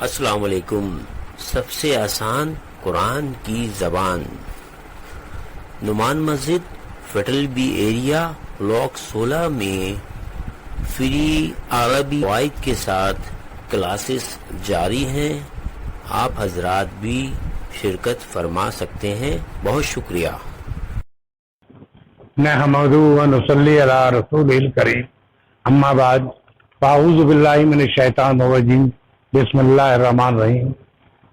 السلام علیکم. سب سے آسان قرآن کی زبان. نعمان مسجد فیٹل بی ایریا بلاک 16 میں فری عربی قواعد کے ساتھ کلاسز جاری ہیں. آپ حضرات بھی شرکت فرما سکتے ہیں. بہت شکریہ. نحمد و نصلی علی رسول الکریم. اما بعد فاعوذ باللہ من الشیطان الرجیم. بسم اللہ الرحمن الرحیم.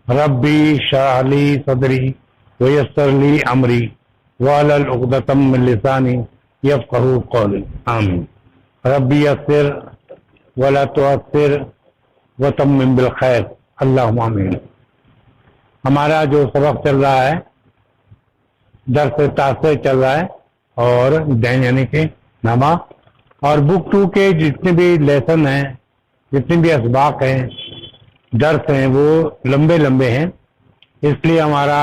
ربی اشرح لی صدری ویسر لی امری واحلل عقدۃ من لسانی یفقہوا قولی. آمین. ربی یسر ولا تعسر وتمم بالخیر. اللہم آمین. ہمارا جو سبق چل رہا ہے درس تاسع چل رہا ہے اور دین یعنی کہ نامہ اور بک 2 کے جتنے بھی لیسن ہیں جتنے بھی اسباق ہیں درس ہیں وہ لمبے لمبے ہیں. اس لیے ہمارا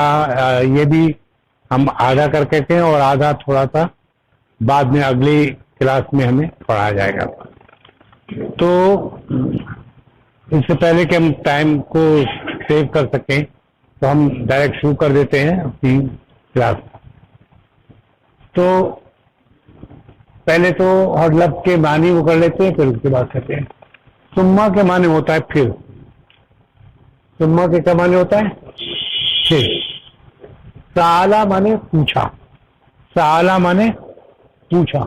یہ بھی ہم آدھا کر کے ہیں اور آدھا تھوڑا سا بعد میں اگلی کلاس میں ہمیں پڑھایا جائے گا. تو اس سے پہلے کہ ہم ٹائم کو سیو کر سکیں تو ہم ڈائریکٹ شروع کر دیتے ہیں اپنی کلاس. تو پہلے تو ہر لفظ کے معنی وہ کر لیتے ہیں پھر اس کے بعد کرتے ہیں. سما کے معنی ہوتا ہے پھر. سما کے کیا معنی ہوتا ہے پھر. سآلہ مانے پوچھا. سآلہ مانے پوچھا.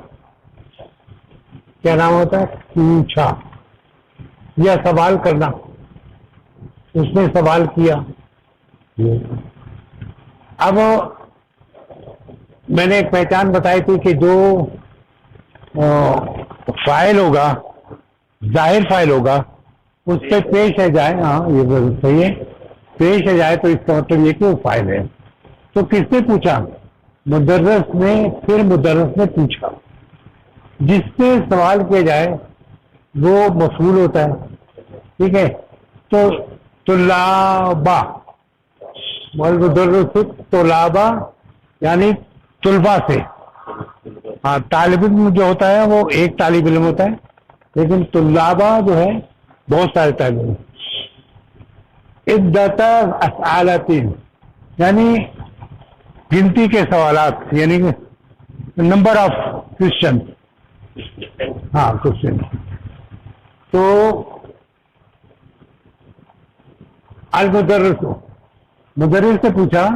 کیا نام ہوتا ہے پوچھا یا سوال کرنا. اس نے سوال کیا. اب میں نے ایک پہچان بتائی تھی کہ جو فاعل ہوگا ظاہر فاعل ہوگا اس پہ پیش ہے جائے. ہاں یہ صحیح ہے. پیش ہے جائے تو اس کا مطلب یہ کہ وہ فاعل ہے. تو کس نے پوچھا؟ مدرس نے. پھر مدرس نے پوچھا. جس سے سوال کیا جائے وہ مفعول ہوتا ہے. ٹھیک ہے. تو طلابہ مدرس طلابہ یعنی طلبہ سے. ہاں طالب علم جو ہوتا ہے وہ ایک طالب علم ہوتا ہے لیکن طلابہ جو ہے بہت سارے طالب علم. عدت اسئلۃ یعنی گنتی کے سوالات یعنی نمبر آف کوشچن. ہاں کوشچن. تو المدرس مدرس سے پوچھا.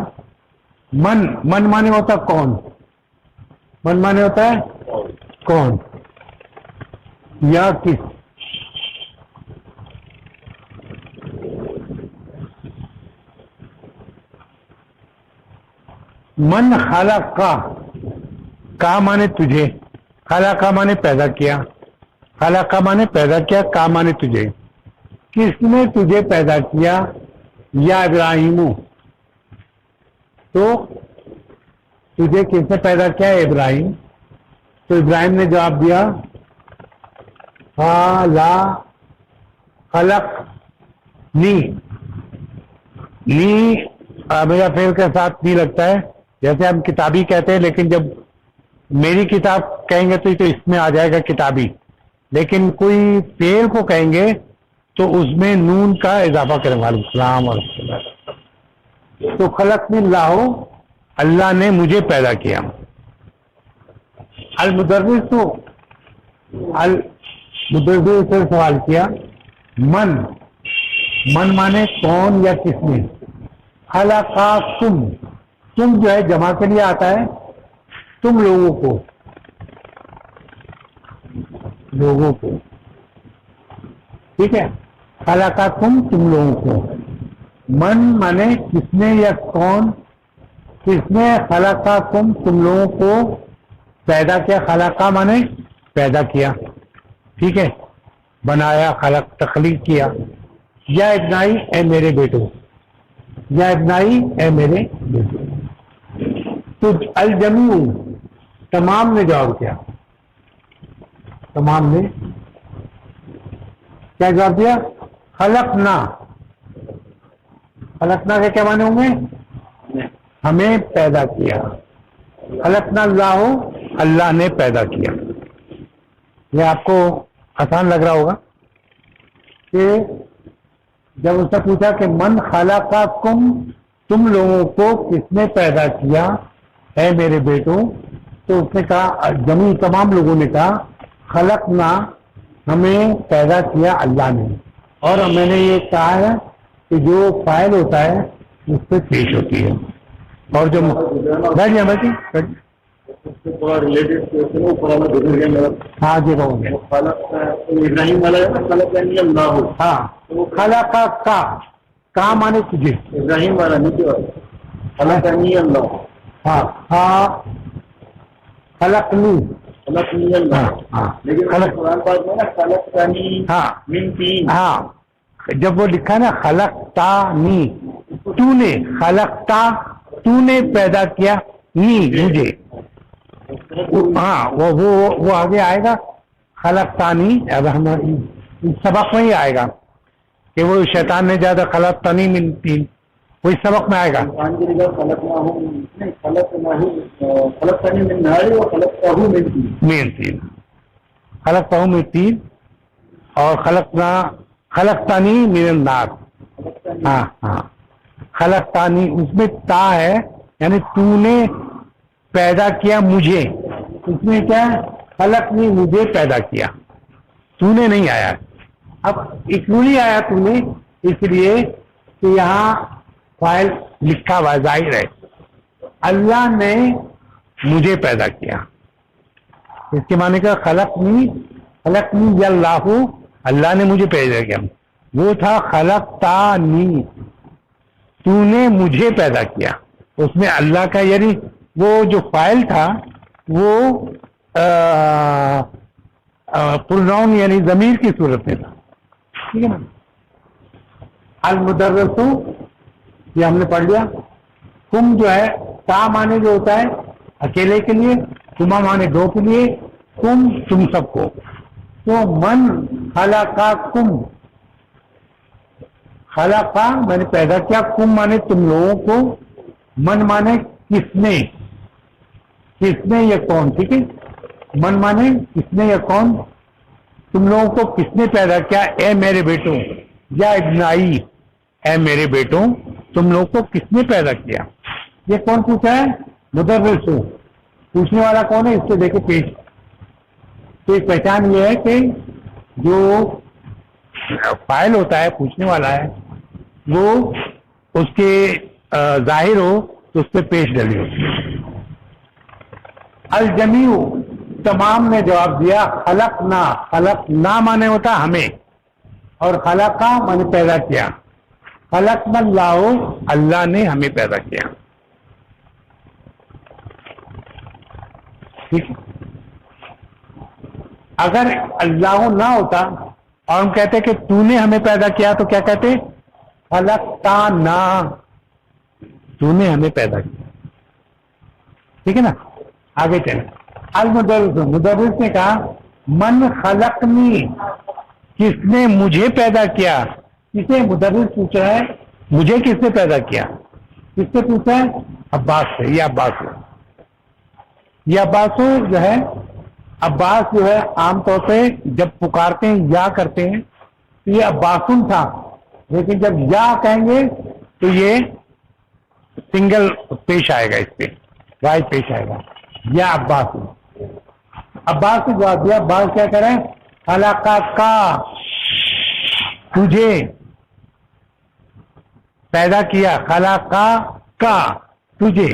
من مانے ہوتا کون. من مانے ہوتا ہے کون یا کس. من خلق کا مانے تجھے. خلق کا مانے پیدا کیا. خلق کا مانے پیدا کیا. کا مانے تجھے. کس نے تجھے پیدا کیا؟ یا ابراہیم. تو تجھے کس نے پیدا کیا؟ ابراہیم. تو ابراہیم نے جواب دیا خلق نی. میرا فعل کے ساتھ نہیں لگتا ہے جیسے ہم کتابی کہتے ہیں لیکن جب میری کتاب کہیں گے تو اس میں آ جائے گا کتابی. لیکن کوئی فعل کو کہیں گے تو اس میں نون کا اضافہ کریں گے. السلام علیکم. تو خلقنی اللہ اللہ نے مجھے پیدا کیا. المدرس تو المدرس سے سوال کیا. من مانے کون یا کس نے. خلقاکم تم جو ہے جمع کے لیے آتا ہے تم لوگوں کو. ٹھیک ہے. خلقاکم تم لوگوں کو. من مانے کس نے یا کون. کس نے خلقاکم تم لوگوں کو پیدا کیا. خلقا مانے پیدا کیا. ٹھیک ہے. بنایا. خلق تخلیق کیا. یا ابنائی اے میرے بیٹو. یا ابنائی اے میرے بیٹو. تو الجمیع تمام نے جواب کیا. تمام نے کیا جواب دیا؟ خلقنا. خلقنا کے کیا معنی ہوں گے؟ ہمیں پیدا کیا. خلقنا اللہ اللہ نے پیدا کیا. یہ آپ کو آسان لگ رہا ہوگا کہ جب اس نے پوچھا کہ من خلقکم، تم لوگوں کو کس نے پیدا کیا اے میرے بیٹوں، تو اس نے کہا، جمی تمام لوگوں نے کہا خلقنا، ہمیں پیدا کیا اللہ نے. اور میں نے یہ کہا ہے کہ جو فاعل ہوتا ہے اس پہ پیش ہوتی ہے. اور جو بیٹھ جائیں بیٹھیں ہاں جی رہو گے. ہاں خلق کا مانے تجھے، ابراہیم والا نیچے والا ہاں ہاں خلقنی، خلقنی اللہ. ہاں لیکن خلق، قرآن پاک میں نا خلقتنی ہاں من طین. ہاں جب وہ لکھا نا خلقتانی، تو نے خلقتا، تو نے پیدا کیا نی مجھے، ہاں وہ آگے آئے گا خلقتانی. اب ہماری سبق میں ہی آئے گا کہ وہ شیطان نے زیادہ خلقتانی من طین، وہی سبق میں آئے گا. قرآن کی جگہ خلقتنی من نار و خلقتہ من طین. من طین، خلقتہ من طین اور خلقتانی من النار. ہاں ہاں خلقتانی، اس میں تا ہے، یعنی تو نے پیدا کیا مجھے. اس میں کیا ہے؟ خلقنی، مجھے پیدا کیا، تو نے نہیں آیا. اب کیوں نہیں آیا تو نے؟ اس لیے کہ یہاں فاعل لکھا ہوا ظاہر ہے، اللہ نے مجھے پیدا کیا. اس کے معنی کا خلقنی یا اللہ، اللہ نے مجھے پیدا کیا. وہ تھا خلقتانی، تو نے مجھے پیدا کیا. اس میں اللہ کا، یعنی وہ جو فاعل تھا وہ پروناؤن یعنی ضمیر کی صورت میں تھا. ٹھیک ہے نا. المدرس، یہ ہم نے پڑھ لیا. تم جو ہے تا مانے جو ہوتا ہے اکیلے کے لیے، تما مانے دو کے لیے، تم سب کو. تو من خلقکم، خلقا میں نے پیدا کیا، کم مانے تم لوگوں کو، من مانے کس نے یا کون. ٹھیک ہے، من مانے کس نے یا کون، تم لوگوں کو کس نے پیدا کیا اے میرے بیٹوں، یا ابنائی اے میرے بیٹوں، تم لوگوں کو کس نے پیدا کیا. یہ کون پوچھا ہے؟ مدرس. پوچھنے والا کون ہے؟ اس سے دیکھے پیش. تو ایک پہچان یہ ہے کہ جو فاعل ہوتا ہے، پوچھنے والا ہے، وہ اس کے ظاہر ہو تو اس پہ پیش ڈلی ہوتی ہے. الجمیع، تمام نے جواب دیا خلقنا مانے ہوتا ہمیں، اور خلقا مانے پیدا کیا. خلقنا اللہ، اللہ نے ہمیں پیدا کیا. ٹھیک. اگر اللہ نہ ہوتا اور ہم کہتے کہ تو نے ہمیں پیدا کیا تو کیا کہتے؟ خلقتانا، تو نے ہمیں پیدا کیا. ٹھیک ہے نا. آگے چلیں. المدرس، مدرس نے کہا من خلقنی، کس نے مجھے پیدا کیا. کسے؟ مدرس پوچھا ہے مجھے کس نے پیدا کیا. کس سے پوچھا ہے؟ عباس سے. یہ عباس جو ہے، عباس جو ہے عام طور پہ جب پکارتے ہیں یا کرتے ہیں تو یہ عباسن تھا، لیکن جب یا کہیں گے تو یہ سنگل پیش آئے گا، اس پہ واحد پیش آئے گا. یا عباس. عباس نے جواب دیا. عباس کیا کریں؟ خلقا کا، تجھے پیدا کیا. خلقا کا، تجھے.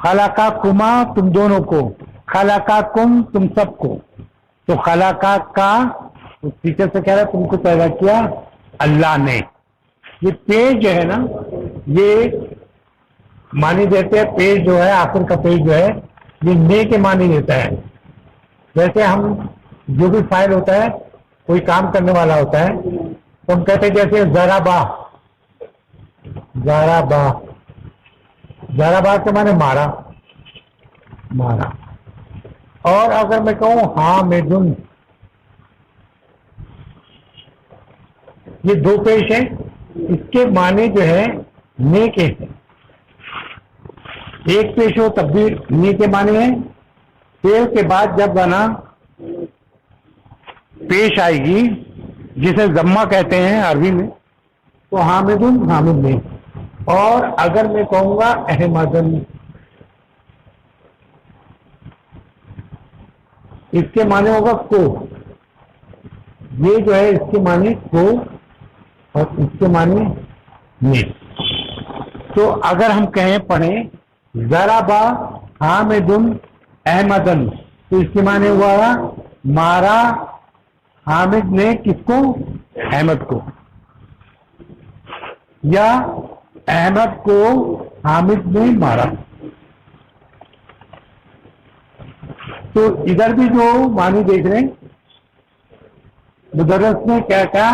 خلقا کما، تم دونوں کو. خلقا کم، تم سب کو. تو خلقا کا ٹیچر سے کہہ رہا تم کو پیدا کیا اللہ نے. یہ پیج جو ہے نا، یہ معنی دیتے ہیں. پیج جو ہے، آخر کا پیج جو ہے، یہ نے کے معنی دیتا ہے. جیسے ہم جو بھی فائل ہوتا ہے، کوئی کام کرنے والا ہوتا ہے تو ہم کہتے ہیں جیسے ضربا کے معنی مارا. اور اگر میں کہوں حامدن، یہ دو پیش ہے، اس کے معنی جو ہے نیک ہے. ایک پیش ہو تب بھی نیک کے معنی ہے. پھر کے بعد جب بنا پیش آئے گی، جسے ضمہ کہتے ہیں عربی میں، تو حامدن حامد نہیں. اور اگر میں کہوں گا احمدن، اس کے معنی ہوگا کو. یہ جو ہے اس کے معنی کو اور اس کے معنی میں. تو اگر ہم کہیں پڑھیں ضربا حامدن احمدن تو اس کے معنی ہوا مارا حامد نے کس کو؟ احمد کو. یا احمد کو حامد نے مارا. تو ادھر بھی جو معنی دیکھ رہے ہیں مدرس نے کیا کہا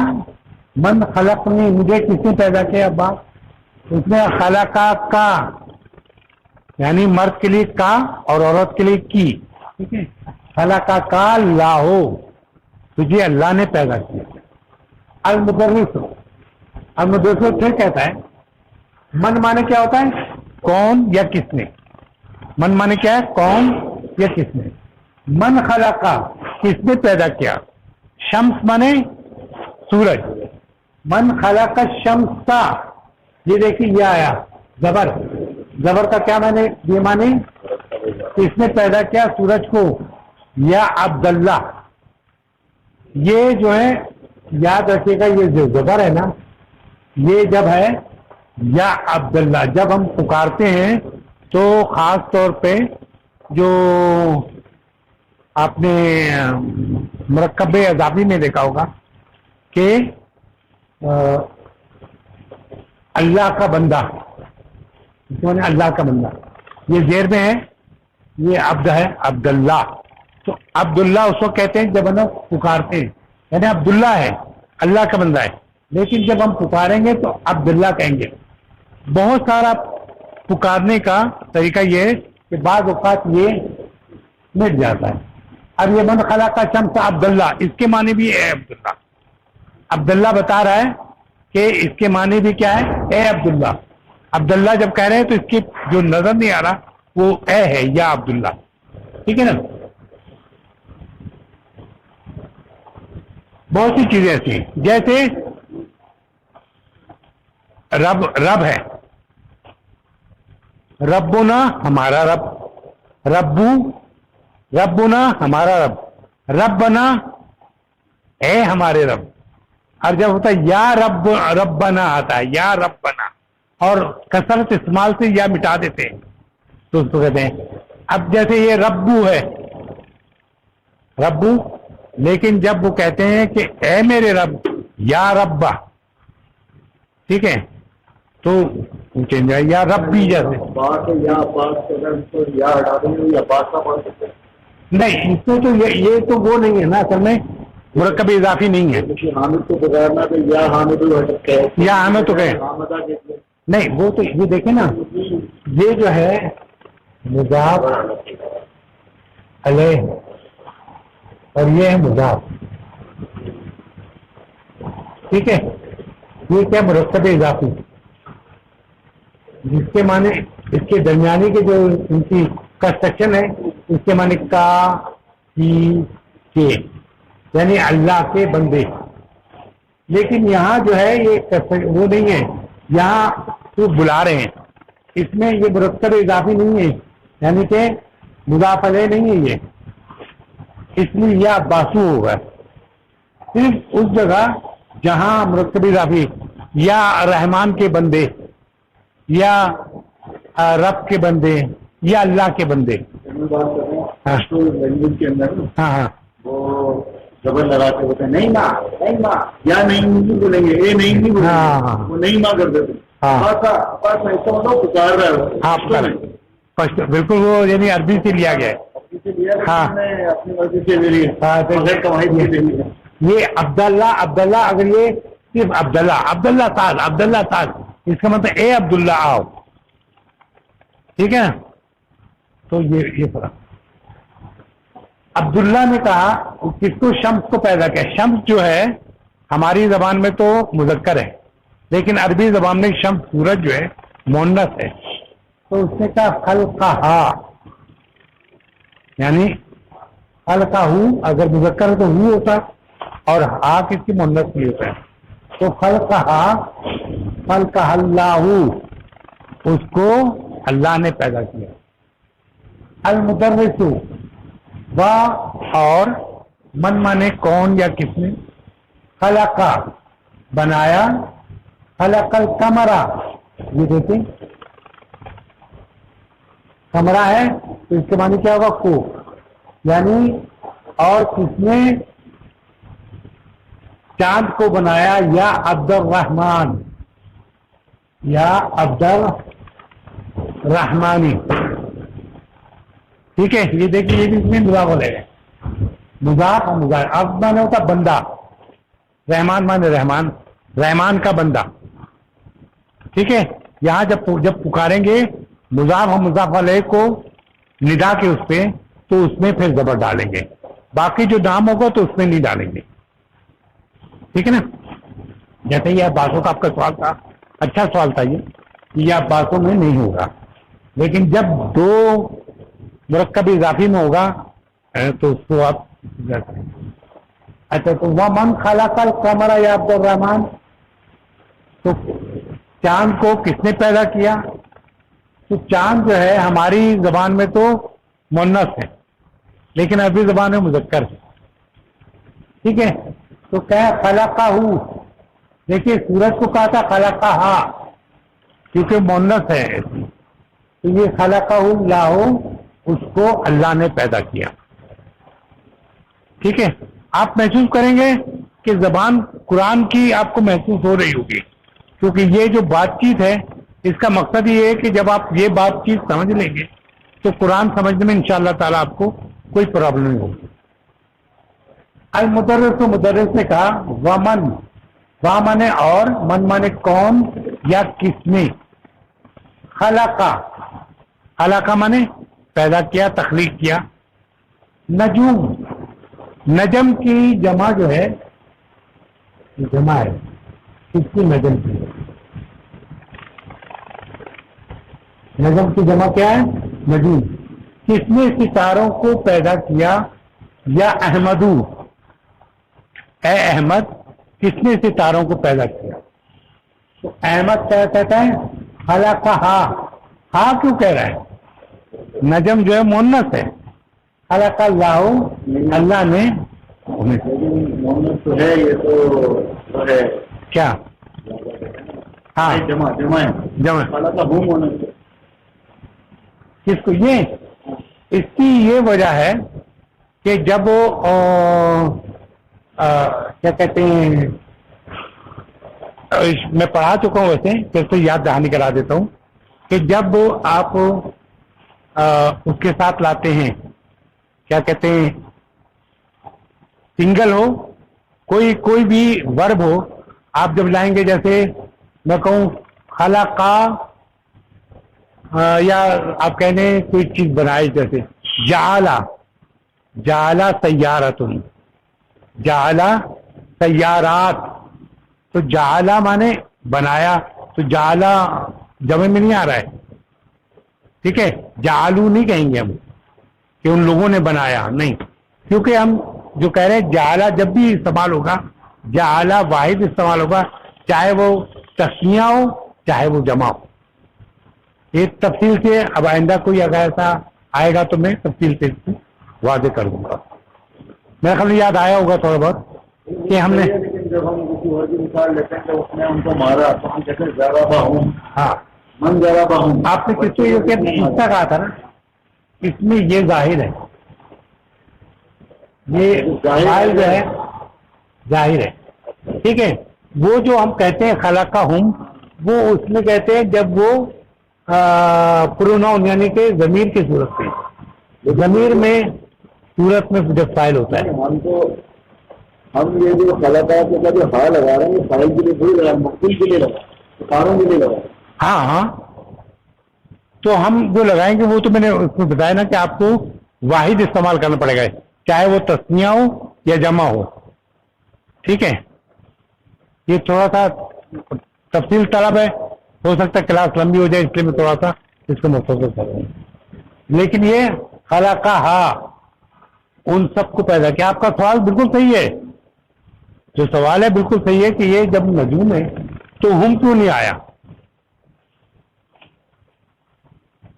من خلقنی، مجھے کس نے پیدا کیا ابا؟ اس نے خلقا کا یعنی مرد کے لیے کا اور عورت کے لیے کی. ٹھیک ہے، خلقا کا اللہ، تجھے اللہ نے پیدا کیا. المدرس، المدرس پھر کہتا ہے من مانے کیا ہوتا ہے؟ کون یا کس نے. من مانے کیا ہے؟ کون یا کس نے. من خلقا، کس نے پیدا کیا. شمس مانے سورج. من خلق الشمس، یہ دیکھیے یہ آیا زبر. زبر کا کیا مانے؟ یہ مانے کس نے پیدا کیا سورج کو. یا عبداللہ، یہ جو ہے یاد رکھیے گا یہ جو زبر ہے نا یہ جب ہے یا عبداللہ جب ہم پکارتے ہیں تو خاص طور پہ جو آپ نے مرکب اضافی میں دیکھا ہوگا کہ اللہ کا بندہ، اللہ کا بندہ یہ زیر میں ہے، یہ عبد ہے عبداللہ. تو عبداللہ اس کو کہتے ہیں جب ہم پکارتے ہیں، یعنی عبداللہ ہے اللہ کا بندہ ہے، لیکن جب ہم پکاریں گے تو عبداللہ کہیں گے. بہت سارا پکارنے کا طریقہ یہ ہے کہ بعض اوقات یہ مٹ جاتا ہے. اب یہ من خلق الشمس عبداللہ، اس کے معنی بھی اے عبداللہ. عبداللہ بتا رہا ہے کہ اس کے معنی بھی کیا ہے؟ اے عبداللہ. عبداللہ جب کہہ رہے ہیں تو اس کی جو نظر نہیں آ رہا وہ اے ہے یا عبداللہ. ٹھیک ہے نا. بہت سی چیزیں ایسی ہیں جیسے رب ہے، ربنا ہمارا رب، ربنا ہمارا رب، ربنا اے ہمارے رب. اور جب ہوتا ہے یا ربنا آتا ہے یا ربنا اور کثرت استعمال سے یا مٹا دیتے ہیں تو اس کو کہتے ہیں. اب جیسے یہ ربو ہے، ربو، لیکن جب وہ کہتے ہیں کہ اے میرے رب یا ربا، ٹھیک ہے، تو چینج ہے یا ربی. جیسے نہیں اس میں تو یہ تو وہ نہیں ہے نا، اصل میں مرکب اضافی نہیں ہے. حامد کو پکارنا تو یا حامد ہو سکتا ہے، یا حامد تو کہیں نہیں. وہ تو یہ دیکھیں نا یہ جو ہے مضاف علیہ اور یہ ہے مضاف. ٹھیک ہے، یہ کیا مرکب اضافی جس کے معنی اس کے درمیانی کے جو ان کی کنسٹرکشن ہے اس کے معنی کا ہی کے یعنی اللہ کے بندے. لیکن یہاں جو ہے یہ وہ نہیں ہے، یہاں تو بلا رہے ہیں، اس میں یہ مرکب اضافی نہیں ہے یعنی کہ مضاف علیہ نہیں ہے یہ، اس لیے یا باسو ہوگا. صرف اس جگہ جہاں مرکب اضافی یا رحمان کے بندے یا رب کے بندے یا اللہ کے بندے. لینگویج کے اندر ہاں ہاں وہ زبر لگا کے ہوتے ہیں نہیں ماں نہیں ماں یا نہیں بولیں گے، اے نہیں بولیں ہاں گے، وہ نہیں ماں کر دیتے. پکار رہا ہے ہاں بالکل، وہ یعنی عربی سے لیا گیا ہے. ہاں اپنی مرضی سے میری کمائی. یہ عبداللہ اگر یہ صرف عبداللہ تاج اس کا مطلب اے عبداللہ آؤ. ٹھیک ہے نا. تو یہ فرق. عبداللہ نے کہا کس کو؟ شمس کو پیدا کیا. شمس جو ہے ہماری زبان میں تو مذکر ہے لیکن عربی زبان میں شمس سورج جو ہے مؤنث ہے. تو اس نے کہا خلقہا یعنی خلقہ، اگر مذکر ہے تو ہو ہوتا اور ہا کس کی مؤنث بھی ہوتا ہے. تو خلقہا خلقہ اللہ، اس کو اللہ نے پیدا کیا. المدرس و اور من مانے کون یا کس نے، خلقہ بنایا، خلق القمرہ یہ دیکھیں کمرہ ہے تو اس کے معنی کیا ہوگا کو، یعنی اور کس نے چاند کو بنایا، یا عبد الرحمن یا عبد الرحمانی. ٹھیک ہے، یہ دیکھیے یہ بھی اس میں مضاف ہے، مضاف اور مضاف. عبد مانے ہوتا بندہ، رحمان مانے رحمان، رحمان کا بندہ. ٹھیک ہے، یہاں جب پکاریں گے مضاف اور مضاف علیہ کو ندا کے اس پہ، تو اس میں پھر زبر ڈالیں گے، باقی جو نام ہوگا تو اس میں نہیں ڈالیں گے. ٹھیک ہے نا. جیسے یہ باتوں کا آپ کا سوال تھا، اچھا سوال تھا یہ آپ باتوں میں نہیں ہوگا، لیکن جب دو مرکب اضافی میں ہوگا تو اس کو آپ. اچھا تو ومن خلق القمر یا عبد الرحمن، تو چاند کو کس نے پیدا کیا؟ تو چاند جو ہے ہماری زبان میں تو مؤنث ہے، لیکن عربی زبان میں مذکر ہے. ٹھیک ہے، تو کیا خلقہ، دیکھیے سورج کو کہا تھا خلقہ کیونکہ مؤنث ہے، تو یہ خلقہ اللہ، اس کو اللہ نے پیدا کیا. ٹھیک ہے، آپ محسوس کریں گے کہ زبان قرآن کی آپ کو محسوس ہو رہی ہوگی، کیونکہ یہ جو بات چیت ہے اس کا مقصد یہ ہے کہ جب آپ یہ بات چیت سمجھ لیں گے تو قرآن سمجھنے میں انشاءاللہ تعالیٰ آپ کو کوئی پرابلم نہیں ہوگی. المدرس، مدرس نے کہا ومن، وا مانے اور، من مانے کون یا کس نے، خلقہ، خلقہ مانے پیدا کیا، تخلیق کیا. نجوم، نجم کی جمع جو ہے جمع ہے، کس کی؟ نجم کی. نجم کی جمع کیا ہے؟ نجوم. کس نے ستاروں کو پیدا کیا؟ یا احمدو، اے احمد کس نے ستاروں کو پیدا کیا؟ تو احمد کیا کہتا ہے؟ خلقہ، ہاں کیوں کہہ رہا ہے؟ نجم جو ہے مؤنث ہے. خلق اللہ، اللہ نے تو ہے، یہ تو ہے کیا؟ ہاں جمع جمع. خلقہ ہوں مؤنث. کس کو؟ یہ اس کی یہ وجہ ہے کہ جب کیا کہتے ہیں، میں پڑھا چکا ہوں ویسے، پھر تو یاد دہانی کرا دیتا ہوں کہ جب آپ اس کے ساتھ لاتے ہیں کیا کہتے ہیں سنگل ہو، کوئی بھی ورب ہو، آپ جب لائیں گے، جیسے میں کہوں خلقہ، یا آپ کہنے کوئی چیز بنائی، جیسے جعلا سیارتن، جعلا سیارات، تو جعلا مانے بنایا، تو جعلا جمع میں نہیں آ رہا ہے. ٹھیک ہے، جعلو نہیں کہیں گے ہم کہ ان لوگوں نے بنایا، نہیں، کیونکہ ہم جو کہہ رہے ہیں جعلا جب بھی استعمال ہوگا، جعلا واحد استعمال ہوگا، چاہے وہ تسنیہ ہو چاہے وہ جمع ہو. ایک تفصیل سے اب آئندہ کوئی اگر ایسا آئے گا تو میں تفصیل سے واضح کر دوں گا. میرا خیال یاد آیا ہوگا تھوڑا بہت کہ ہم نے، لیکن جب ہم کسی اور کی مثال لیتے ہیں تو اس نے ان کو مارا، تو ہم کہتے ہیں ضربہ ہوں، ہاں من ضربہ ہوں. آپ نے کس کو یہ قصہ کہا تھا نا، اس میں یہ ظاہر ہے، یہ ظاہر جو ہے ظاہر ہے. ٹھیک ہے، وہ جو ہم کہتے ہیں خلقہ ہم، وہ اس میں کہتے ہیں جب وہ پروناؤن یعنی کہ ضمیر کی صورت میں، ضمیر میں صورت میں جب فاعل ہوتا ہے. ہم یہ جو خلقات کا جو ہا لگا رہے ہیں یہ فاعل کے لیے تھوڑی لگا، مفعول کے لیے لگا، کاروں کے لیے لگا. ہاں تو ہم جو لگائیں گے وہ تو میں نے اس میں بتایا نا کہ آپ کو واحد استعمال کرنا پڑے گا، چاہے وہ تسنیہ ہو یا جمع ہو. ٹھیک ہے، یہ تھوڑا سا تفصیل طلب ہے، ہو سکتا ہے کلاس لمبی ہو جائے، اس لیے میں تھوڑا سا اس کو مختصر کر رہا ہوں. لیکن یہ خلقہ ان سب کو پیدا کیا. آپ کا سوال بالکل صحیح ہے، جو سوال ہے بالکل صحیح ہے کہ یہ جب نجوم ہے تو ہم کیوں نہیں آیا؟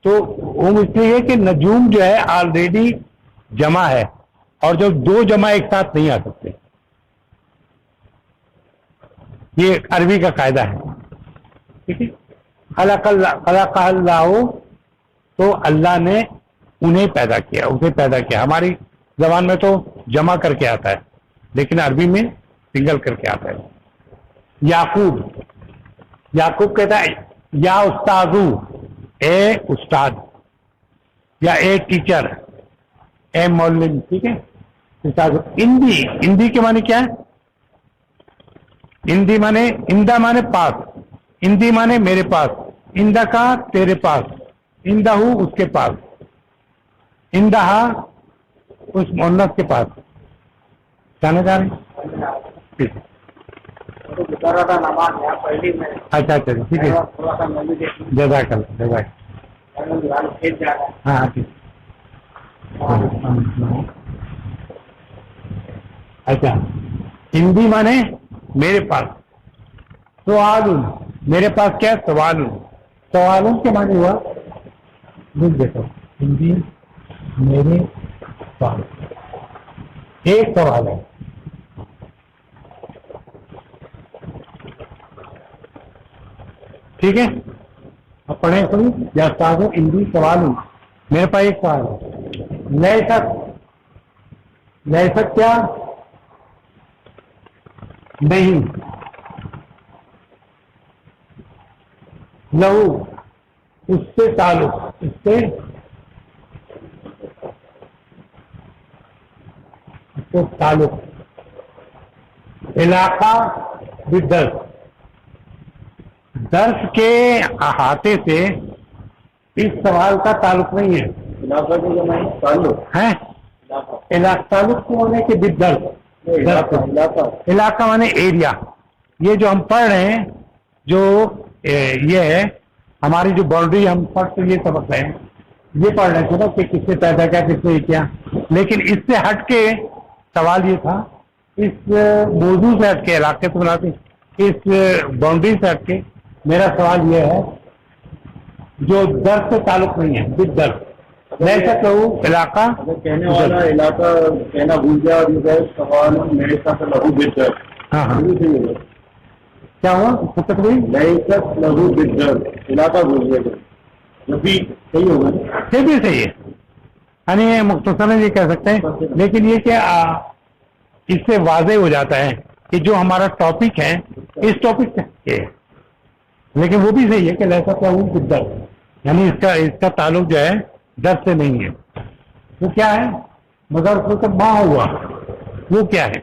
تو ہم اس لیے کہ نجوم جو ہے آلریڈی جمع ہے، اور جو دو جمع ایک ساتھ نہیں آ سکتے، یہ عربی کا قاعدہ ہے. ٹھیک ہے. خلق اللہ، تو اللہ نے انہیں پیدا کیا، اسے پیدا کیا. ہماری زبان میں تو جمع کر کے آتا ہے، لیکن عربی میں سنگل کر کے آتا ہے. یعقوب کہتا ہے یا استاذو، اے استاد، یا اے ٹیچر، اے معلم. ٹھیک ہے. اندی کے معنی کیا ہے؟ اندی مانے، اندہ مانے پاس، اندی مانے میرے پاس، اندہ کا تیرے پاس، اندہ اس کے پاس، اندہ اس مونس کے پاس. جانے جا رہے ہیں؟ بتا رہا تھا نماز یہاں پہلی میں. اچھا اچھا ٹھیک ہے. تھوڑا سا میں بھی دیکھوں. جزاک اللہ، جزاک. کھیت جا رہا ہے. ہاں ٹھیک. اچھا، ہندی مانے میرے پاس، سوال، میرے پاس کیا سوال، سوالوں کے معنی ہوا. دیکھو ہندی میرے پاس ایک سوال ہے. ٹھیک ہے. اب پڑھیں سنی یا استاد ہوں، ہندی سوال ہوں، میرے پاس ایک سوال ہے. لے سک کیا نہیں، لہو اس سے تعلق، اس سے تعلق. علاقہ بدرس، درس کے احاطے سے اس سوال کا تعلق نہیں ہے. علاقہ کے جو تعلق ہے تعلق کو ہونے کے بدرس. علاقہ مانے ایریا. یہ جو ہم پڑھ رہے ہیں، جو یہ ہے ہماری جو باؤنڈری، ہم پڑھ تو یہ سبق رہے ہیں، یہ پڑھ رہے تھے نا کہ کس نے پیدا کیا، کس نے کیا. لیکن اس سے ہٹ کے سوال یہ تھا، اس موضوع سے ہٹ کے، علاقے تو بناتے اس باؤنڈری سے ہٹ کے میرا سوال یہ ہے جو درس سے تعلق نہیں ہے، بد درس. میں سکتا ہوں علاقہ کہنے والا علاقہ کہنا بھول گیا، اور یہ سوال میرے ساتھ لہو بہتر. ہاں ہاں کیا ہوا تک لہو بہتر علاقہ بھول گیا، جو بھی صحیح ہوگا. یہ بھی صحیح ہے، یعنی مختصراً یہ کہہ سکتے ہیں. لیکن یہ کہ اس سے واضح ہو جاتا ہے کہ جو ہمارا ٹاپک ہے اس ٹاپک سے، لیکن وہ بھی صحیح ہے کہ ایسا کیا ہوں بدر، یعنی اس کا تعلق جو ہے درد سے نہیں ہے. وہ کیا ہے؟ مگر اس کا ماں ہوا، وہ کیا ہے؟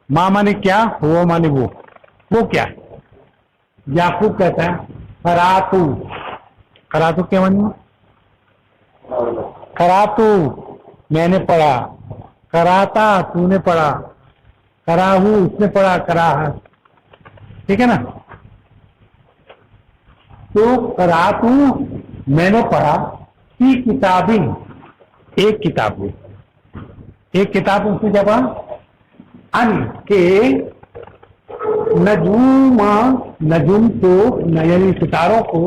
ماں مانے کیا، ہوا مانے وہ کیا ہے؟ یعقوب کہتا ہے قراتو، قراتو کیا مانی؟ قراتو میں نے پڑھا، قراتا تو نے پڑھا، کراہو اس نے پڑھا، کراہ. ٹھیک ہے نا. تو قراتو میں نے پڑھا فی کتابیں، ایک کتاب میں، ایک کتاب اس نے کیا پڑھا؟ ان کے نجوم کو، یعنی ستاروں کو،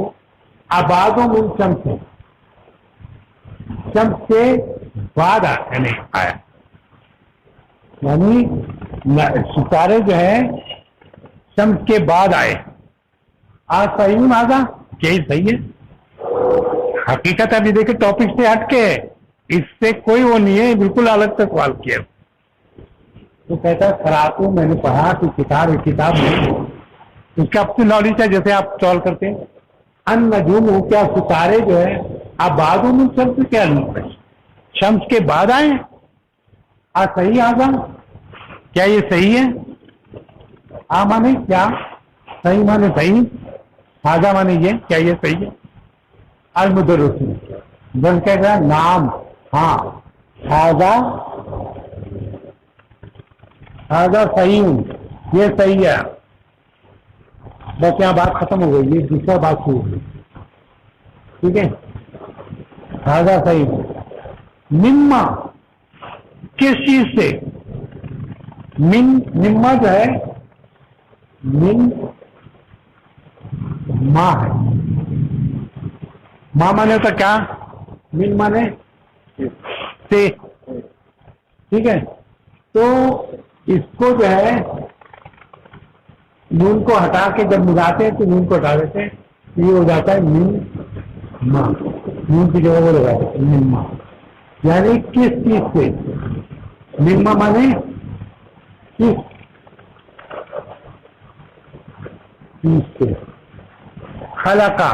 آبادوں میں شمس، شمس کے بعد آیا. یعنی ستارے جو ہیں شمس کے بعد آئے. آج صحیح نہیں مانا کہ صحیح ہے. حقیقت ابھی دیکھیں ٹاپک سے ہٹ کے، اس سے کوئی وہ نہیں ہے، بالکل الگ سے سوال کیا. تو کہتا ہے قراتو میں نے پڑھا کہ کتاب نہیں، اس کا اپنی نالج ہے، جیسے آپ سوال کرتے ہیں ان نجوم ہو، کیا ستارے جو ہے آپ بعد میں شمس کیا نہیں، شمس کے بعد آئے. آج صحیح آزم، کیا یہ صحیح ہے؟ آ مانے کیا، صحیح مانے صحیح، حاضہ مانے یہ، کیا یہ صحیح ہے؟ المدرس بن کہہ رہا نام، ہاں حاضہ صحیح، یہ صحیح ہے. بس یہاں بات ختم ہو گئی، یہ دوسرا بات شروع ہو گئی. ٹھیک ہے. حاضہ صحیح. مما کس چیز سے؟ مما جو ہے، من ماں ہے. ماں مانے ہوتا کیا؟ من مانے سے. ٹھیک ہے، تو اس کو جو ہے نون کو ہٹا کے جب ملاتے ہیں تو نون کو ہٹا دیتے ہیں، یہ ہو جاتا ہے من ماں. نون کی جگہ وہ لگا دیتے ہیں من ماں. یعنی کس چیز سے؟ من ماں مانے کس چیز سے. خلقہ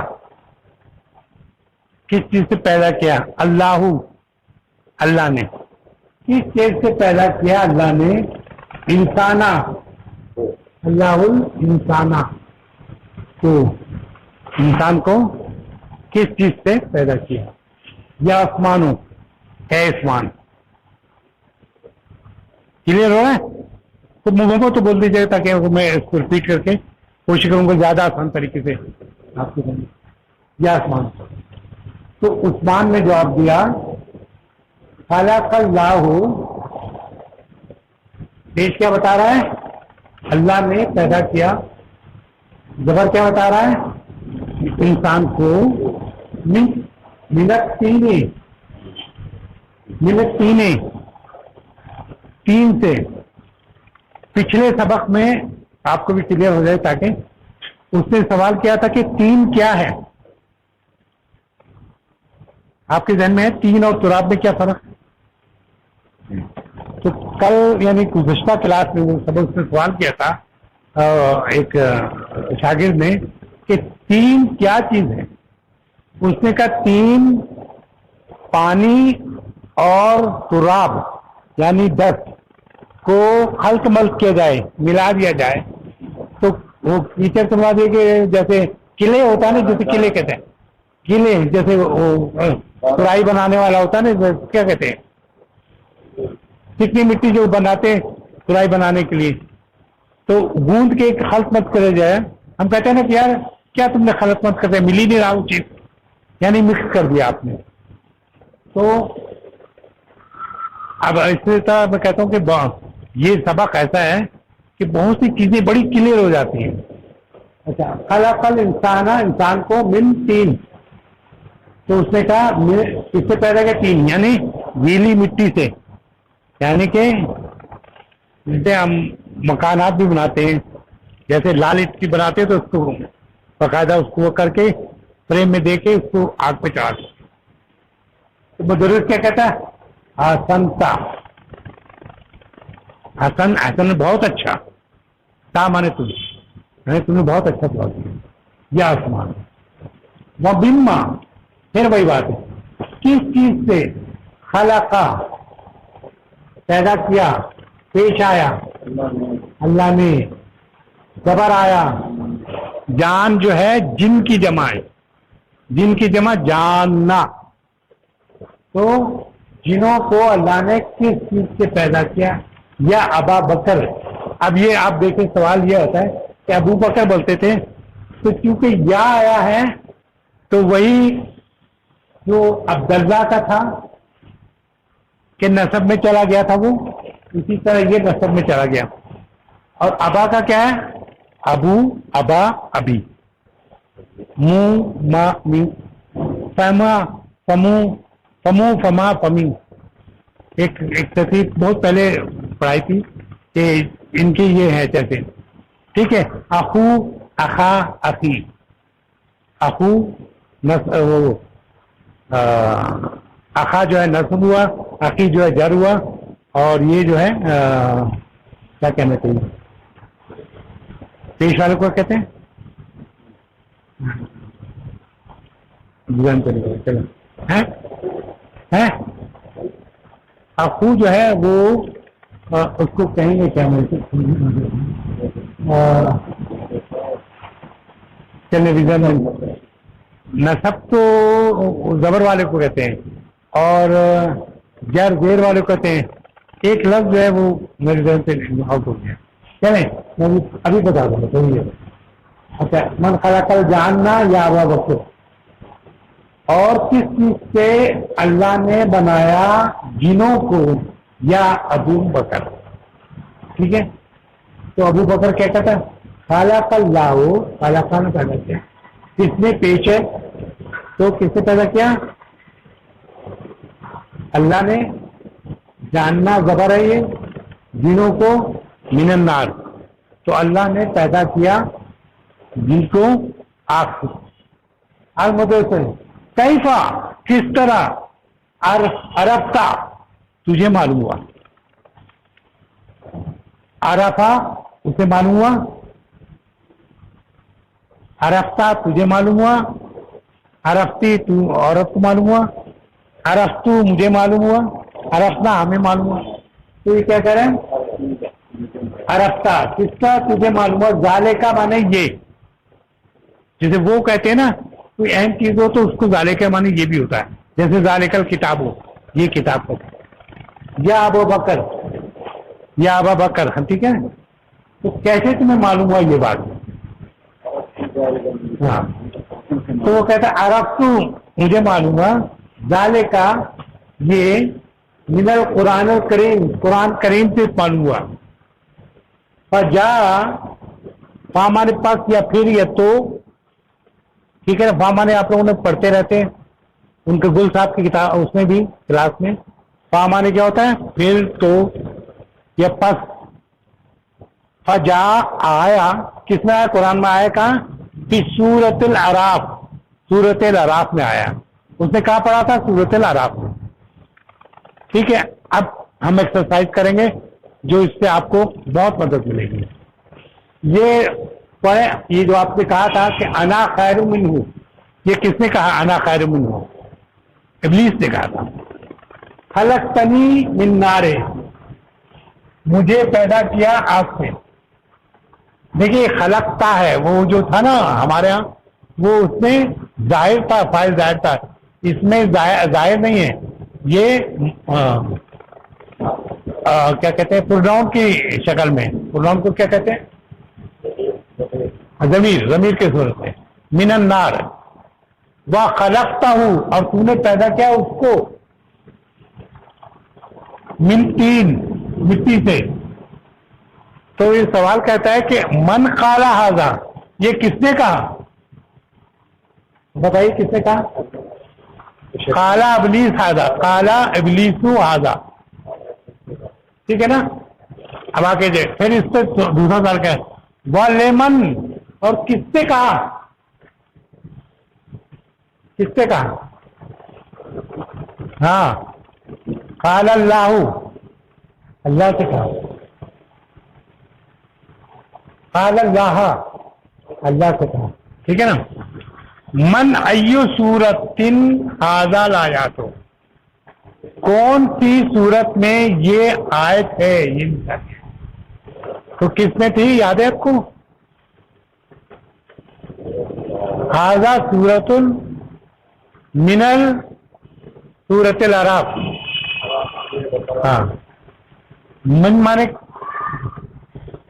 کس چیز سے پیدا کیا؟ اللہ، اللہ نے. کس چیز سے پیدا کیا اللہ نے؟ انسانہ، اللہ الانسانہ کو، انسان کو کس چیز سے پیدا کیا؟ یا آسمانوں، ہے آسمان. کلیئر ہو رہا ہے؟ تو مجھے تو بول دیجیے تاکہ میں اس کو ریپیٹ کر کے کوشش کروں گا زیادہ آسان طریقے سے آپ کو سمجھ. یا آسمان. تو عثمان نے جواب دیا خلق اللہ، پیش کیا بتا رہا ہے؟ اللہ نے پیدا کیا. زبر کیا بتا رہا ہے؟ انسان کو منت تین سے. پچھلے سبق میں آپ کو بھی کلیئر ہو جائے تاکہ اس نے سوال کیا تھا کہ تین کیا ہے. آپ کے ذہن میں ہے تین اور تراب میں کیا فرق ہے؟ تو کل یعنی گزشتہ کلاس میں وہ سبق سے سوال کیا تھا ایک شاگرد نے کہ تین کیا چیز ہے. اس نے کہا تین پانی اور تراب یعنی ڈسٹ کو خلق ملک کیا جائے، ملا دیا جائے تو وہ ٹیچر سمجھا دیا کہ جیسے قلعے ہوتا ہے نا، جیسے قلعے کہتے ہیں، قلعے جیسے سرائی بنانے والا ہوتا ہے نا، کیا کہتے ہیں چکنی مٹی جو بناتے ہیں سرائی بنانے کے لیے، تو گوند کے ایک خلق مت کرے جائے. ہم کہتے ہیں نا کہ یار کیا تم نے خلق مت کرتے، مل ہی نہیں رہا وہ چیز، یعنی مکس کر دیا آپ نے. تو اب اس طرح میں کہتا ہوں کہ یہ سبق ایسا ہے کہ بہت سی چیزیں بڑی کلیئر ہو جاتی ہیں. اچھا، خلق الانسان، انسان کو من تین. تو اس نے کہا اس سے پیدا کیا؟ تین، یعنی گیلی مٹی سے. یعنی کہ جیسے ہم مکانات بھی بناتے ہیں، جیسے لال اٹی بناتے ہیں تو اس کو باقاعدہ اس کو کر کے فریم میں دے کے اس کو آگ پہ چڑھا دو. تو بزرگ کیا کہتا ہے؟ حسنتا، حسن، حسن بہت اچھا. تا مانے تم نے بہت اچھا سوال کیا. یا آسمان وہ بما، پھر وہی بات ہے کس چیز سے؟ خلقہ پیدا کیا، پیش آیا اللہ نے. زبر آیا، جان جو ہے جن کی جمع ہے، جن کی جمع جاننا. تو جنوں کو اللہ نے کس چیز سے پیدا کیا؟ یا ابا بکر. اب یہ آپ دیکھیں سوال یہ ہوتا ہے کہ ابو بکر بولتے تھے، تو کیونکہ یا آیا ہے تو وہی جو عبداللہ کا تھا کہ نسب میں چلا گیا تھا، وہ اسی طرح یہ نسب میں چلا گیا. اور ابا کا کیا ہے؟ ابو، ابا، ابی. منہ، ماں، می. فما، فمو، فمو، فما، فمی. ایک ترتیب بہت پہلے پڑھائی تھی کہ ان کی یہ ہے جیسے، ٹھیک ہے. اخو، اخا، اخی. اخو اخا جو ہے نصب ہوا، اخی جو ہے جر ہوا، اور یہ جو ہے کیا کہنا چاہیے، پیش والے کو کہتے ہیں چلو ہے. اخو جو ہے وہ اس کو کہیں گے کیا چلے نصب تو زبر والے کو کہتے ہیں اور جر زیر والے کو کہتے ہیں. ایک لفظ جو ہے وہ میرے ذہن سے آؤٹ ہو گیا. چلیں میں ابھی بتا دوں گا. اچھا، من خلق الجاننا یا ابا بکر. اور کس چیز سے اللہ نے بنایا جنوں کو؟ یا ابو بکر. ٹھیک ہے، تو ابو بکر کیا کہتا ہے؟ خلق اللہ، خلق نے پیدا کیا. کس نے پیش ہے؟ تو کس نے پیدا کیا؟ اللہ نے. جاننا زبر ہے یہ، جنوں کو من النار. تو اللہ نے پیدا کیا جن کو آگ سے. آگ مطلب کیفا، کس طرح، عرفتا تجھے معلوم ہوا. عرفا اسے معلوم ہوا، عرفتا تجھے معلوم ہوا، عرفتی تو عورت کو معلوم ہوا، عرفتو مجھے معلوم ہوا، عرفنا ہمیں معلوم ہوا. تو یہ کیا کہہ رہے ہیں؟ عرفتا کس کا تجھے معلوم ہوا. ذالے کا معنی یہ، جیسے وہ کہتے ہیں نا کوئی اہم چیز ہو تو اس کو ذالے کا معنی یہ بھی ہوتا ہے. جیسے ذالکل کتاب ہو، یہ کتاب کو. یا ابو بکر، یا ابا بکر، ٹھیک ہے. تو کیسے تمہیں معلوم ہوا یہ بات؟ ہاں. تو وہ کہتا ہے عرفتو مجھے معلوم ہوا، ذالے کا یہ من القرآن الکریم، قرآن کریم سے معلوم ہوا. فجا ہمارے پاس، یا پھر یا تو، ٹھیک ہے نا. فامانے آپ لوگوں نے پڑھتے رہتے ہیں ان کے گل صاحب کی کتاب، اس میں بھی کلاس میں. فامانے کیا ہوتا ہے؟ پھر تو یا پس. فجا آیا، کس میں آیا؟ قرآن میں آیا. کہاں؟ فی سورۃ الاعراف، سورۃ الاعراف میں آیا. اس نے کہاں پڑھا تھا؟ سورۃ الاعراف میں. ٹھیک ہے. اب ہم ایکسرسائز کریں گے جو اس سے آپ کو بہت مدد ملے گی. یہ پڑھیں، یہ جو آپ نے کہا تھا کہ انا خیر منہ، یہ کس نے کہا انا خیر منہ؟ ابلیس نے کہا تھا. خلقتنی من نار، مجھے پیدا کیا آگ سے. دیکھیے خلقتا ہے وہ جو تھا نا ہمارے ہاں، وہ اس میں ظاہر تھا، فاعل ظاہر تھا. اس میں ظاہر نہیں ہے. یہ کیا کہتے ہیں؟ پروناؤن کی شکل میں. پروناؤن کو کیا کہتے ہیں؟ ضمیر، ضمیر کے صورت میں. من النار وخلقتہ، اور تو نے پیدا کیا اس کو من طین، مٹی سے. تو یہ سوال کہتا ہے کہ من قال ھذا، یہ کس نے کہا؟ بتائیے کس نے کہا؟ قال ابلیس ھذا، قال ابلیس ھذا. ٹھیک ہے نا. اب آگے جائے. پھر اس سے دوسرا سوال کیا ہے؟ وَلِمَن، اور کس سے کہا؟ کس سے کہا؟ ہاں. قال اللہ، اللہ سے کہا. قال اللہ، اللہ سے کہا. ٹھیک ہے نا. من ایو سورت ھذا الآیات، کون سی صورت میں یہ آیت ہے؟ یہ مثال ہے. تو کس میں تھی؟ یاد ہے آپ کو؟ ھذا سورۃ من سورۃ الاعراف. ہاں. من مانے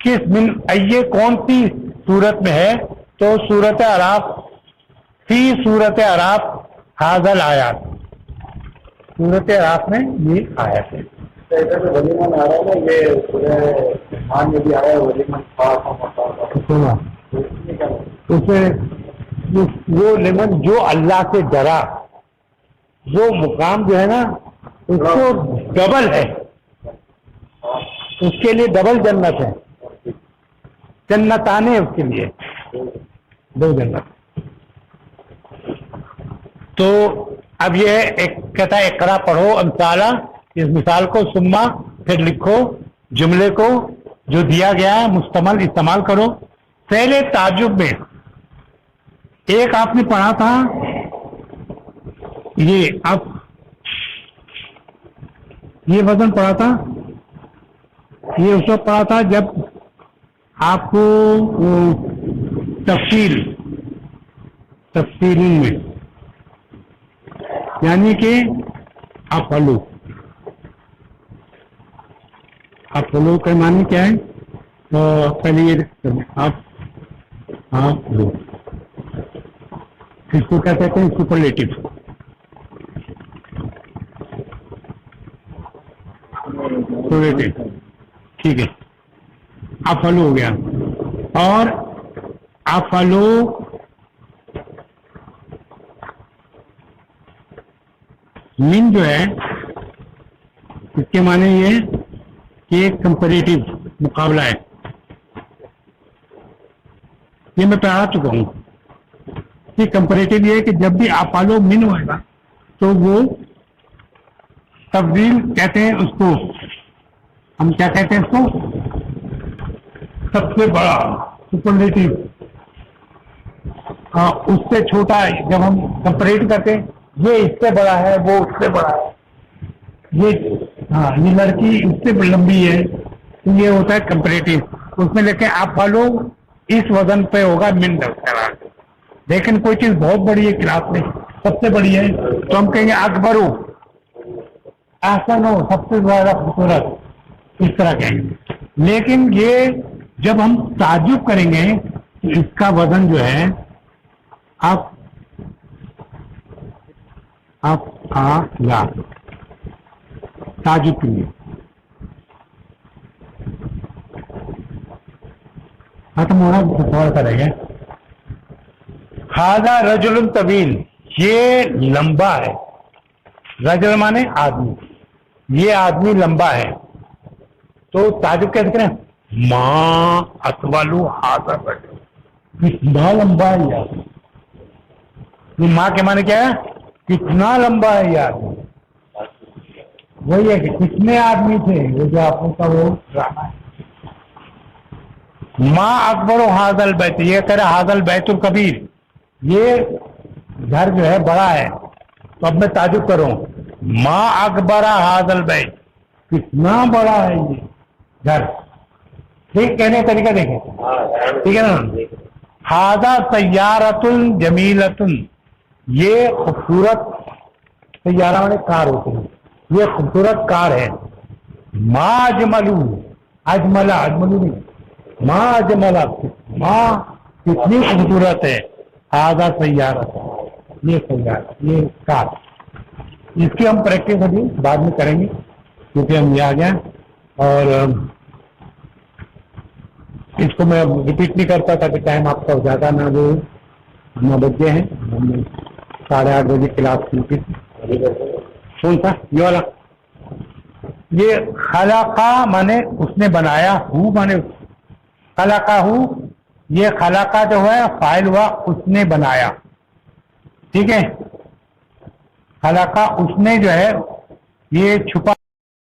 کس؟ من ایے کون سی صورت میں ہے؟ تو سورۃ اعراف، فی سورۃ اعراف ھذا الآیات، سورۃ اعراف میں یہ آیت ہے. ولیمن آ رہا ہے نا، یہ سورہ میں بھی آیا ہے ولیمن وہ لمن جو اللہ سے ڈرا، وہ مقام جو ہے نا اس کو ڈبل ہے، اس کے لیے ڈبل جنت ہے. جنتانے اس کے لیے دو جنت. تو اب یہ ایک کہتا ہے اقرا پڑھو امثالہ، اس مثال کو، سما پھر لکھو جملے کو جو دیا گیا ہے مستمل استعمال کرو. پہلے تعجب میں ایک آپ نے پڑھا تھا، یہ اب یہ وزن پڑھا تھا، یہ اس وقت پڑھا تھا جب آپ کو تفصیل میں، یعنی کہ افعلو کا معنی کیا ہے؟ تو پہلے یہ آپ لو، اس کو کیا کہتے ہیں؟ سپرلیٹو. ٹھیک ہے. افعلو ہو گیا. اور افعلو من جو ہے اس کے معنی یہ ہے کہ ایک کمپیریٹو مقابلہ ہے. یہ میں پڑھا چکا ہوں کہ کمپیریٹو یہ ہے کہ جب بھی آپ پالو من ہوئے گا تو وہ تفضیل کہتے ہیں اس کو. ہم کیا کہتے ہیں اس کو؟ سب سے بڑا سپرلیٹو. اس سے چھوٹا جب ہم کمپیریٹ کرتے ہیں یہ اس سے بڑا ہے وہ اس سے بڑا ہے, یہ لڑکی اس سے لمبی ہے تو یہ ہوتا ہے کمپیریٹو. اس میں لیکن آپ فالو اس وزن پہ ہوگا من دفتر. لیکن کوئی چیز بہت بڑی ہے کلاس میں سب سے بڑی ہے تو ہم کہیں گے اکبر ہو, احسن ہو, سب سے زیادہ خوبصورت, اس طرح کہیں گے. لیکن یہ جب ہم تعجب کریں گے تو اس کا وزن جو ہے آپ تعجب کیجیے. ختم ہونا تھوڑا سا رہ گیا. ہاذا رجل طویل, یہ لمبا ہے. رجل مانے آدمی, یہ آدمی لمبا ہے. تو تعجب کیسے کریں؟ ماں اطول ہاذا رجل, کتنا لمبا ہے یہ آدمی. یہ ماں کے معنی کیا ہے؟ کتنا لمبا ہے یہ آدمی. وہی ہے کہ کتنے آدمی تھے وہ جو آپ کا وہ ڈرامہ ہے. ماں اکبر و حاضل بیت, یہ کہہ رہا حاضل بیت الکبیر, یہ گھر جو ہے بڑا ہے. تو اب میں تعجب کروں, ماں اکبر حاضل بیت, کتنا بڑا ہے یہ گھر. ٹھیک کہنے کا طریقہ دیکھیں, ٹھیک ہے نا. حاضا سیارۃ جمیلۃ, یہ خوبصورت سیارہ والے کار ہوتے ہیں, یہ خوبصورت کار ہے. ماں اجملو, اجملو نہیں, ماں اجملہ, ماں کتنی خوبصورت ہے. حاضا سیارہ, یہ سیارہ, یہ کار. اس کی ہم پریکٹس ابھی بعد میں کریں گے کیونکہ ہم یہ آ گئے اور اس کو میں ریپیٹ نہیں کرتا تاکہ ٹائم آپ کا زیادہ نہ وہ 9 بج گئے ہیں. ہم نے 8:30 بجے کلاس کی تھی. کون سا یہ والا؟ یہ خلقہ مانے اس نے بنایا, ہو مانے خلقہ ہو, یہ خلقہ جو ہے فاعل ہوا اس نے بنایا. ٹھیک ہے, خلقہ اس نے جو ہے یہ چھپا